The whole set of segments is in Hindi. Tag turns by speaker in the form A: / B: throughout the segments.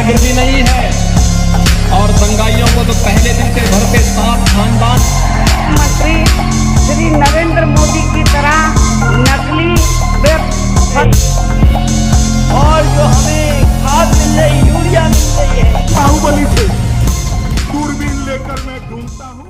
A: गुंडागर्दी नहीं है और दंगाइयों को तो पहले दिन से भरते साफ खानदान।
B: मंत्री श्री नरेंद्र मोदी की तरह नकली
C: और जो हमें खाद मिल रही, यूरिया मिल रही है,
D: बाहुबली थे, दूरबीन लेकर मैं घूमता हूँ।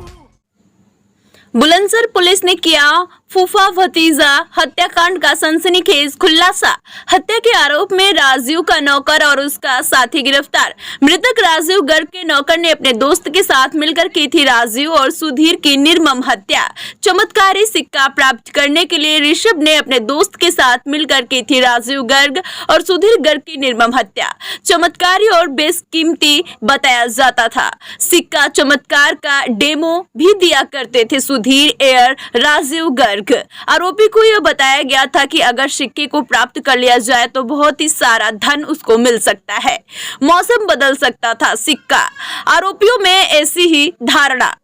E: बुलंदशहर पुलिस ने किया फूफा भतीजा हत्याकांड का सनसनीखेज खुलासा। हत्या के आरोप में राजीव का नौकर और उसका साथी गिरफ्तार। मृतक राजीव गर्ग के नौकर ने अपने दोस्त के साथ मिलकर की थी राजीव और सुधीर की निर्मम हत्या। चमत्कारी सिक्का प्राप्त करने के लिए ऋषभ ने अपने दोस्त के साथ मिलकर की थी राजीव गर्ग और सुधीर गर्ग की निर्मम हत्या। चमत्कारी और बेशकीमती बताया जाता था। सिक्का चमत्कार का डेमो भी दिया करते थे सुधीर एयर राजीव गर्ग। आरोपी को यह बताया गया था कि अगर सिक्के को प्राप्त कर लिया जाए तो बहुत ही सारा धन उसको मिल सकता है, मौसम बदल सकता था सिक्का। आरोपियों में ऐसी ही धारणा।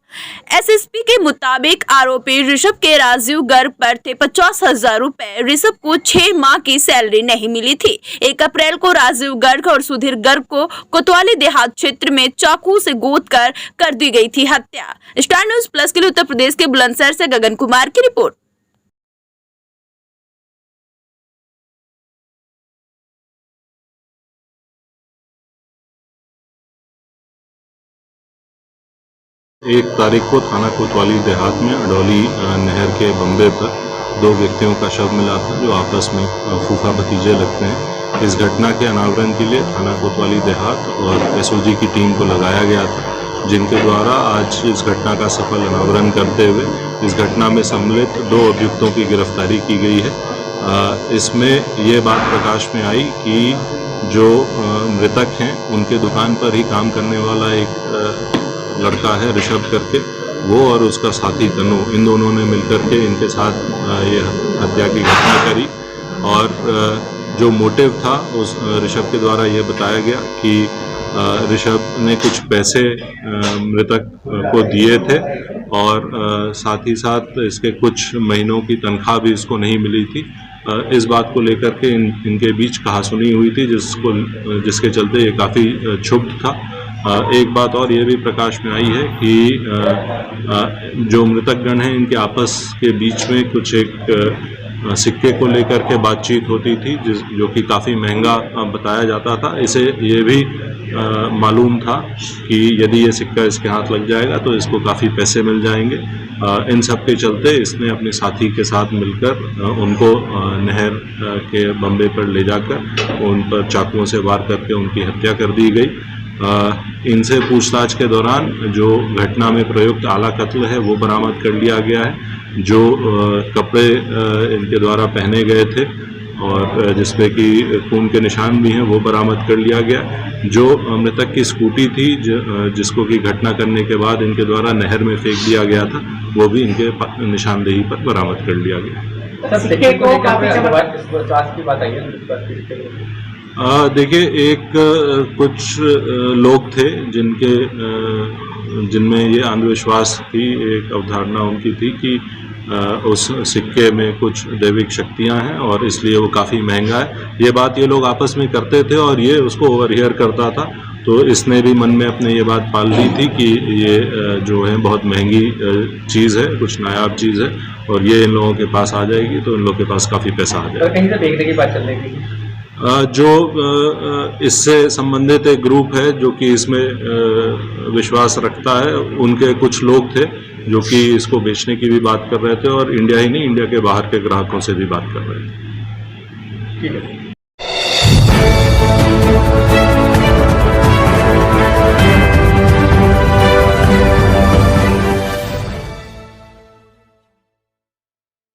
E: एसएसपी के मुताबिक आरोपी ऋषभ के राजीव गर्ग पर थे 50,000 रुपए। ऋषभ को 6 माह की सैलरी नहीं मिली थी। 1 अप्रैल को राजीव गर्ग और सुधीर गर्ग को कोतवाली देहात क्षेत्र में चाकू से गोद कर दी गई थी हत्या। स्टार न्यूज प्लस के लिए उत्तर प्रदेश के बुलंदशहर से गगन कुमार की रिपोर्ट।
F: एक तारीख को थाना कोतवाली देहात में अडौली नहर के बंबे पर 2 व्यक्तियों का शव मिला था जो आपस में फूफा भतीजे लगते हैं। इस घटना के अनावरण के लिए थाना कोतवाली देहात और एसओजी की टीम को लगाया गया था, जिनके द्वारा आज इस घटना का सफल अनावरण करते हुए इस घटना में सम्मिलित 2 अभियुक्तों की गिरफ्तारी की गई है। इसमें ये बात प्रकाश में आई कि जो मृतक हैं उनके दुकान पर ही काम करने वाला एक लड़का है ऋषभ करके, वो और उसका साथी तनु, इन दोनों ने मिलकर के इनके साथ ये हत्या की घटना करी। और जो मोटिव था उस ऋषभ के द्वारा ये बताया गया कि ऋषभ ने कुछ पैसे मृतक को दिए थे और साथ ही साथ इसके कुछ महीनों की तनख्वाह भी इसको नहीं मिली थी। इस बात को लेकर के इनके बीच कहासुनी हुई थी, जिसके चलते ये काफ़ी क्षुब्ध था। एक बात और ये भी प्रकाश में आई है कि जो मृतकगण हैं इनके आपस के बीच में कुछ एक सिक्के को लेकर के बातचीत होती थी, जो कि काफ़ी महंगा बताया जाता था। इसे ये भी मालूम था कि यदि ये सिक्का इसके हाथ लग जाएगा तो इसको काफ़ी पैसे मिल जाएंगे। इन सब के चलते इसने अपने साथी के साथ मिलकर उनको नहर के बंबे पर ले जाकर उन पर चाकुओं से वार करके उनकी हत्या कर दी गई। इनसे पूछताछ के दौरान जो घटना में प्रयुक्त आला कत्ल है वो बरामद कर लिया गया है। जो कपड़े इनके द्वारा पहने गए थे और जिसपे कि खून के निशान भी हैं वो बरामद कर लिया गया। जो मृतक की स्कूटी थी जिसको की घटना करने के बाद इनके द्वारा नहर में फेंक दिया गया था, वो भी इनके निशानदेही पर बरामद कर लिया गया। देखिए, एक कुछ लोग थे जिनमें ये अंधविश्वास थी, एक अवधारणा उनकी थी कि उस सिक्के में कुछ दैविक शक्तियां हैं और इसलिए वो काफ़ी महंगा है। ये बात ये लोग आपस में करते थे और ये उसको ओवरहियर करता था, तो इसने भी मन में अपने ये बात पाल ली थी कि ये जो है बहुत महंगी चीज़ है, कुछ नायाब चीज़ है और ये इन लोगों के पास आ जाएगी तो इन लोगों के पास काफ़ी पैसा आ जाएगा।
C: कहीं से देखने की बात चल रही थी
F: जो इससे संबंधित एक ग्रुप है जो कि इसमें विश्वास रखता है, उनके कुछ लोग थे जो कि इसको बेचने की भी बात कर रहे थे और इंडिया ही नहीं, इंडिया के बाहर के ग्राहकों से भी बात कर रहे थे।
C: ठीक है।